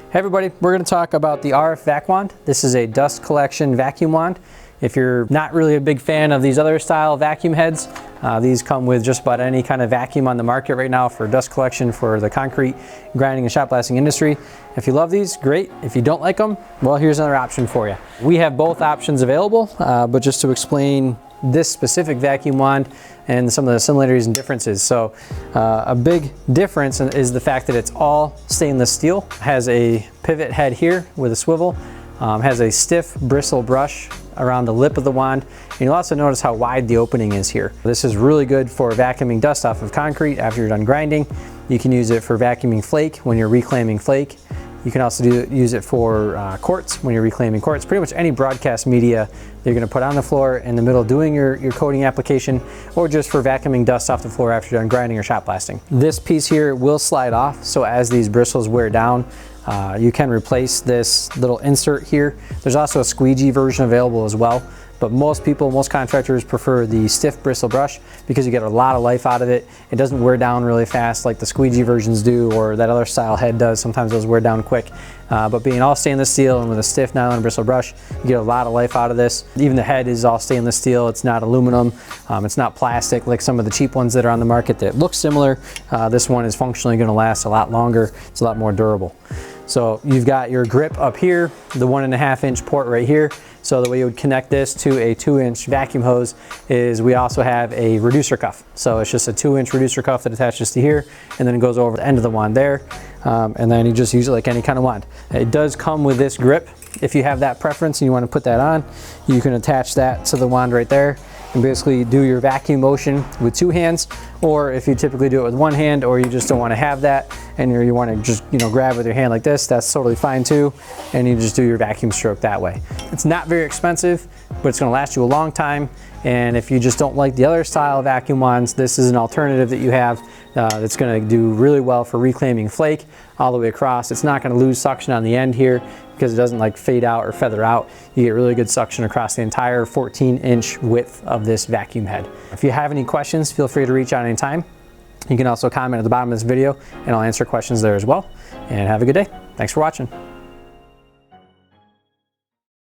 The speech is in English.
Hey everybody, we're going to talk about the RF Vac Wand. This is a dust collection vacuum wand. If you're not really a big fan of these other style vacuum heads, these come with just about any kind of vacuum on the market right now for dust collection for the concrete grinding and shot blasting industry. If you love these, great. If you don't like them, well, here's another option for you. We have both options available, but just to explain this specific vacuum wand and some of the similarities and differences. So a big difference is the fact that it's all stainless steel, has a pivot head here with a swivel, has a stiff bristle brush around the lip of the wand. And you'll also notice how wide the opening is here. This is really good for vacuuming dust off of concrete after you're done grinding. You can use it for vacuuming flake when you're reclaiming flake. You can also use it for quartz when you're reclaiming quartz. Pretty much any broadcast media that you're going to put on the floor in the middle doing your coating application, or just for vacuuming dust off the floor after you're done grinding or shot blasting. This piece here will slide off, so as these bristles wear down, you can replace this little insert here. There's also a squeegee version available as well, but most contractors prefer the stiff bristle brush because you get a lot of life out of it. It doesn't wear down really fast like the squeegee versions do, or that other style head does. Sometimes those wear down quick. But being all stainless steel and with a stiff nylon bristle brush, you get a lot of life out of this. Even the head is all stainless steel. It's not aluminum. It's not plastic like some of the cheap ones that are on the market that look similar. This one is functionally going to last a lot longer. It's a lot more durable. So you've got your grip up here, the 1.5 inch port right here. So the way you would connect this to a 2-inch vacuum hose is we also have a reducer cuff. So it's just a 2-inch reducer cuff that attaches to here, and then it goes over the end of the wand there. And then you just use it like any kind of wand. It does come with this grip. If you have that preference and you want to put that on, you can attach that to the wand right there and basically do your vacuum motion with 2 hands, or if you typically do it with 1 hand, or you just don't want to have that and you want to just grab with your hand like this, that's totally fine too, and you just do your vacuum stroke that way. It's not very expensive, but it's going to last you a long time. And if you just don't like the other style vacuum wands, this is an alternative that you have that's going to do really well for reclaiming flake all the way across. It's not going to lose suction on the end here because it doesn't like fade out or feather out. You get really good suction across the entire 14-inch width of this vacuum head. If you have any questions, feel free to reach out anytime. You can also comment at the bottom of this video and I'll answer questions there as well. And have a good day. Thanks for watching.